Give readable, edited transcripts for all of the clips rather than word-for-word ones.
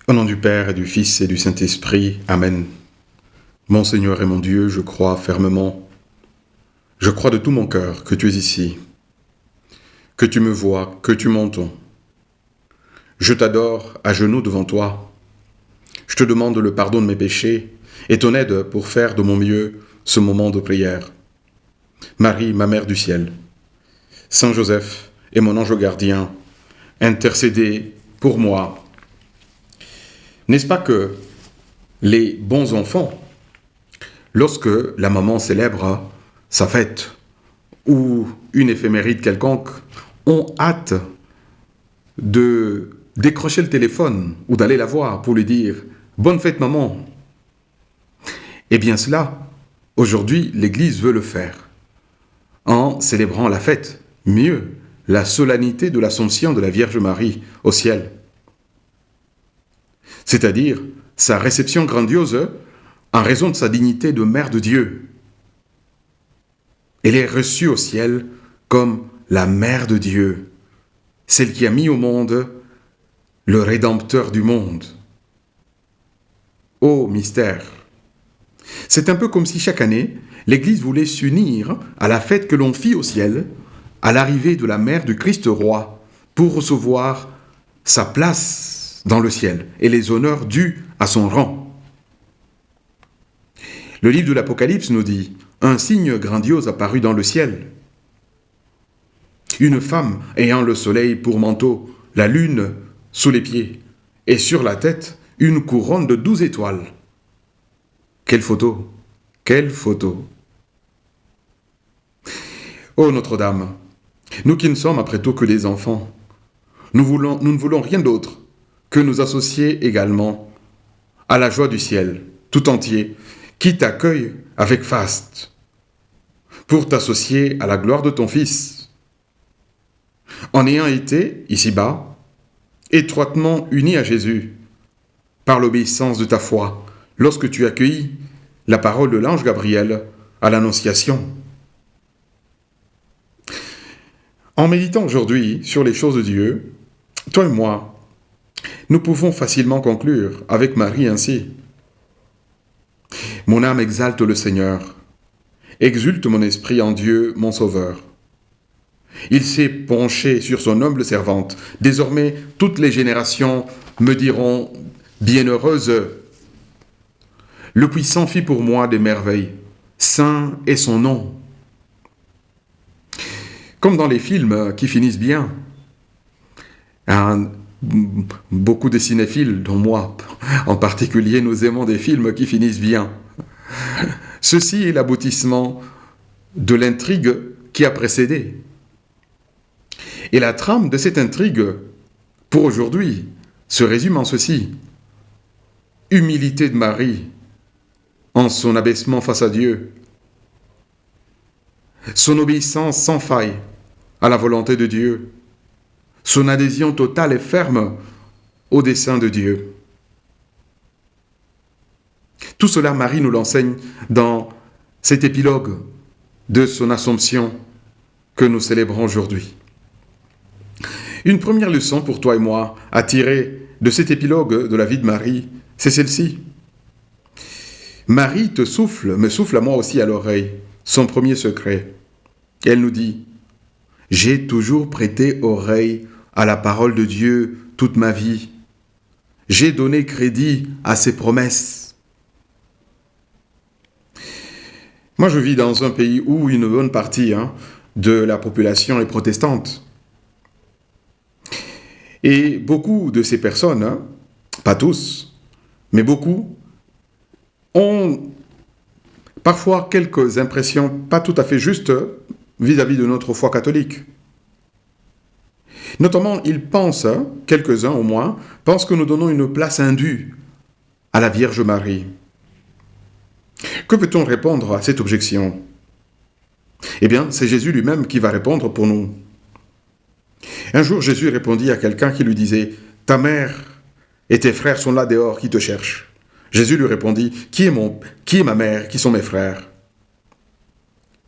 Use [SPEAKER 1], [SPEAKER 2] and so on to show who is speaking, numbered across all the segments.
[SPEAKER 1] Au nom du Père et du Fils et du Saint-Esprit, Amen. Mon Seigneur et mon Dieu, je crois fermement, je crois de tout mon cœur que tu es ici, que tu me vois, que tu m'entends. Je t'adore à genoux devant toi. Je te demande le pardon de mes péchés et ton aide pour faire de mon mieux ce moment de prière. Marie, ma Mère du ciel, Saint Joseph et mon ange gardien, intercédez pour moi. N'est-ce pas que les bons enfants, lorsque la maman célèbre sa fête ou une éphéméride quelconque, ont hâte de décrocher le téléphone ou d'aller la voir pour lui dire « Bonne fête maman ». Eh bien cela, aujourd'hui, l'Église veut le faire en célébrant la fête, mieux, la solennité de l'Assomption de la Vierge Marie au ciel. C'est-à-dire sa réception grandiose en raison de sa dignité de Mère de Dieu. Elle est reçue au ciel comme la Mère de Dieu, celle qui a mis au monde le Rédempteur du monde. Ô mystère! C'est un peu comme si chaque année, l'Église voulait s'unir à la fête que l'on fit au ciel, à l'arrivée de la Mère du Christ roi, pour recevoir sa place dans le ciel et les honneurs dus à son rang. Le livre de l'Apocalypse nous dit « Un signe grandiose apparut dans le ciel. Une femme ayant le soleil pour manteau, la lune sous les pieds, et sur la tête, une couronne de 12 étoiles. » Quelle photo! Quelle photo! Ô Notre-Dame, nous qui ne sommes après tout que des enfants, nous ne voulons rien d'autre que nous associer également à la joie du ciel, tout entier, qui t'accueille avec faste, pour t'associer à la gloire de ton Fils. En ayant été, ici-bas, étroitement unis à Jésus, par l'obéissance de ta foi, lorsque tu accueillis la parole de l'ange Gabriel à l'Annonciation. En méditant aujourd'hui sur les choses de Dieu, toi et moi, nous pouvons facilement conclure avec Marie ainsi. Mon âme exalte le Seigneur, exulte mon esprit en Dieu, mon Sauveur. Il s'est penché sur son humble servante. Désormais, toutes les générations me diront bienheureuse. Le Puissant fit pour moi des merveilles. Saint est son nom. Comme dans les films qui finissent bien. Beaucoup de cinéphiles, dont moi en particulier, nous aimons des films qui finissent bien. Ceci est l'aboutissement de l'intrigue qui a précédé. Et la trame de cette intrigue, pour aujourd'hui, se résume en ceci. Humilité de Marie en son abaissement face à Dieu, son obéissance sans faille à la volonté de Dieu, son adhésion totale et ferme au dessein de Dieu. Tout cela, Marie nous l'enseigne dans cet épilogue de son Assomption que nous célébrons aujourd'hui. Une première leçon pour toi et moi à tirer de cet épilogue de la vie de Marie, c'est celle-ci. Marie me souffle à moi aussi à l'oreille, son premier secret. Et elle nous dit, « J'ai toujours prêté oreille à la parole de Dieu toute ma vie. J'ai donné crédit à ses promesses. » Moi, je vis dans un pays où une bonne partie de la population est protestante. Et beaucoup de ces personnes, pas tous, mais beaucoup, ont parfois quelques impressions pas tout à fait justes vis-à-vis de notre foi catholique. Notamment, ils pensent, quelques-uns au moins, pensent que nous donnons une place indue à la Vierge Marie. Que peut-on répondre à cette objection? Eh bien, c'est Jésus lui-même qui va répondre pour nous. Un jour, Jésus répondit à quelqu'un qui lui disait « Ta mère et tes frères sont là dehors qui te cherchent. » Jésus lui répondit « Qui est ma mère? Qui sont mes frères ?»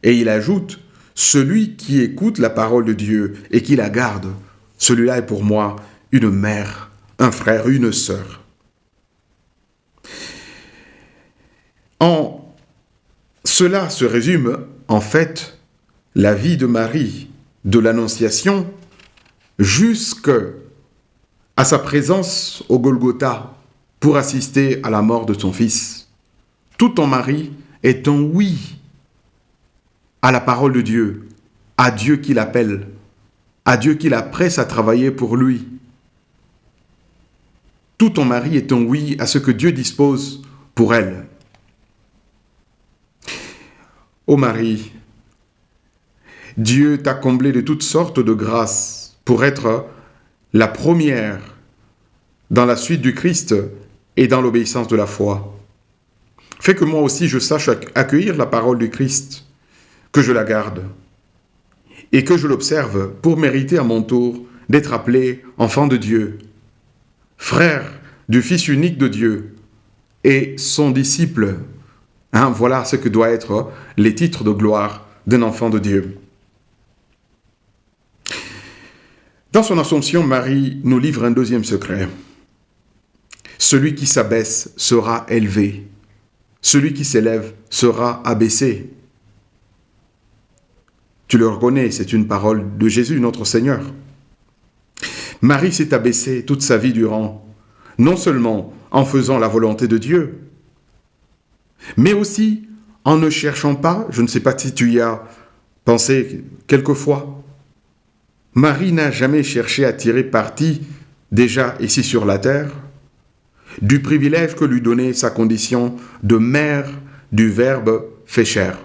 [SPEAKER 1] Et il ajoute « Celui qui écoute la parole de Dieu et qui la garde, celui-là est pour moi une mère, un frère, une sœur. » En cela se résume, en fait, la vie de Marie, de l'Annonciation, jusqu'à sa présence au Golgotha pour assister à la mort de son fils. Tout en Marie est un oui à la parole de Dieu, à Dieu qui l'appelle, à Dieu qui la presse à travailler pour lui. Tout en Marie est un oui à ce que Dieu dispose pour elle. Ô Marie, Dieu t'a comblé de toutes sortes de grâces pour être la première dans la suite du Christ et dans l'obéissance de la foi. Fais que moi aussi je sache accueillir la parole du Christ, que je la garde et que je l'observe pour mériter à mon tour d'être appelé enfant de Dieu, frère du Fils unique de Dieu et son disciple. Voilà ce que doivent être les titres de gloire d'un enfant de Dieu. Dans son Assomption, Marie nous livre un deuxième secret. Celui qui s'abaisse sera élevé. Celui qui s'élève sera abaissé. Tu le reconnais, c'est une parole de Jésus, notre Seigneur. Marie s'est abaissée toute sa vie durant, non seulement en faisant la volonté de Dieu, mais aussi en ne cherchant pas, je ne sais pas si tu y as pensé quelquefois, Marie n'a jamais cherché à tirer parti, déjà ici sur la terre, du privilège que lui donnait sa condition de mère du Verbe fait chair.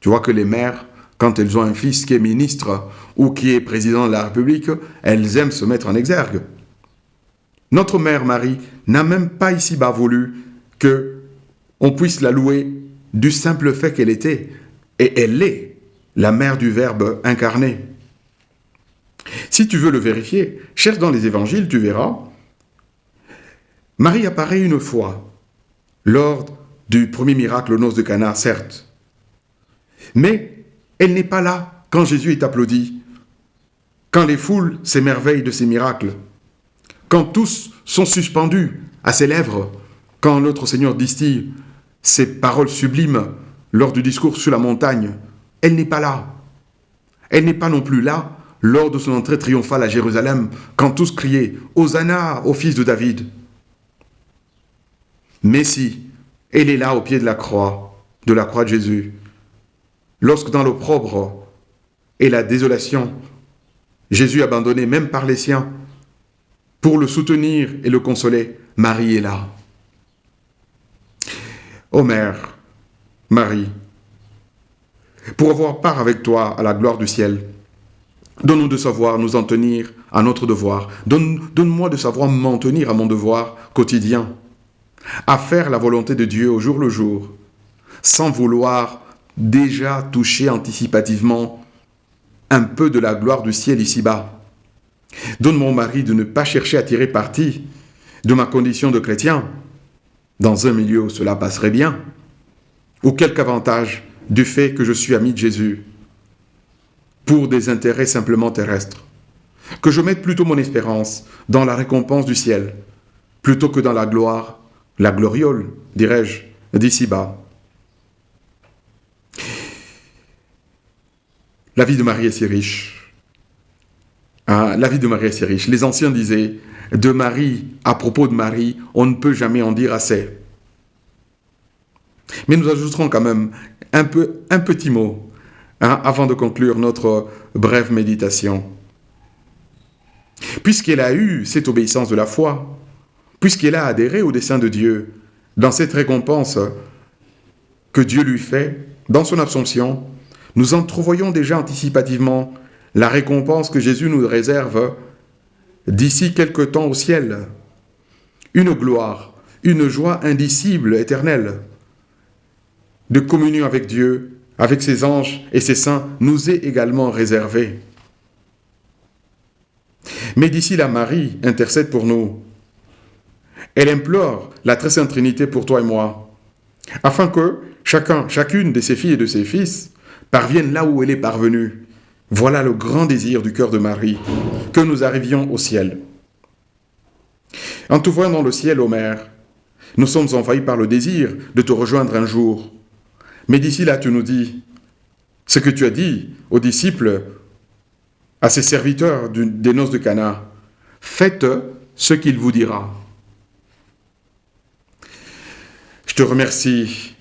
[SPEAKER 1] Tu vois que les mères, quand elles ont un fils qui est ministre ou qui est président de la République, elles aiment se mettre en exergue. Notre mère Marie n'a même pas ici-bas voulu qu'on puisse la louer du simple fait qu'elle était, et elle est, la mère du Verbe incarné. Si tu veux le vérifier, cherche dans les évangiles, tu verras. Marie apparaît une fois, lors du premier miracle aux noces de Cana, certes. Mais elle n'est pas là quand Jésus est applaudi, quand les foules s'émerveillent de ses miracles, quand tous sont suspendus à ses lèvres, quand notre Seigneur distille ses paroles sublimes lors du discours sur la montagne. Elle n'est pas là. Elle n'est pas non plus là lors de son entrée triomphale à Jérusalem, quand tous criaient « Hosanna au fils de David ». Mais si, elle est là au pied de la croix de Jésus. Lorsque dans l'opprobre et la désolation, Jésus abandonné même par les siens, pour le soutenir et le consoler, Marie est là. Ô Mère, Marie, pour avoir part avec toi à la gloire du ciel, donne-nous de savoir nous en tenir à notre devoir. Donne-moi de savoir m'en tenir à mon devoir quotidien, à faire la volonté de Dieu au jour le jour, sans vouloir déjà toucher anticipativement un peu de la gloire du ciel ici-bas. Donne mon mari de ne pas chercher à tirer parti de ma condition de chrétien, dans un milieu où cela passerait bien, ou quelque avantage du fait que je suis ami de Jésus, pour des intérêts simplement terrestres. Que je mette plutôt mon espérance dans la récompense du ciel, plutôt que dans la gloire, la gloriole, dirais-je, d'ici-bas. La vie de Marie est si riche. La vie de Marie est si riche. Les anciens disaient, de Marie, à propos de Marie, on ne peut jamais en dire assez. Mais nous ajouterons quand même un petit mot, avant de conclure notre brève méditation. Puisqu'elle a eu cette obéissance de la foi, puisqu'elle a adhéré au dessein de Dieu, dans cette récompense que Dieu lui fait, dans son Assomption, nous entrevoyons déjà anticipativement la récompense que Jésus nous réserve d'ici quelque temps au ciel. Une gloire, une joie indicible, éternelle, de communion avec Dieu, avec ses anges et ses saints, nous est également réservée. Mais d'ici là, Marie intercède pour nous. Elle implore la très sainte Trinité pour toi et moi, afin que chacune de ses filles et de ses fils parvienne là où elle est parvenue. Voilà le grand désir du cœur de Marie, que nous arrivions au ciel. En te voyant dans le ciel, ô Mère, Nous sommes envahis par le désir de te rejoindre un jour. Mais d'ici là, tu nous dis ce que tu as dit aux disciples, à ces serviteurs des noces de Cana. Faites ce qu'il vous dira. Je te remercie,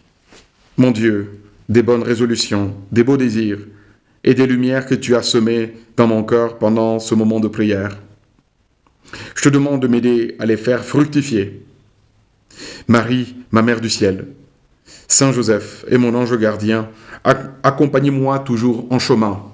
[SPEAKER 1] mon Dieu, des bonnes résolutions, des beaux désirs et des lumières que tu as semées dans mon cœur pendant ce moment de prière. Je te demande de m'aider à les faire fructifier. Marie, ma Mère du ciel, Saint Joseph et mon ange gardien, accompagnez-moi toujours en chemin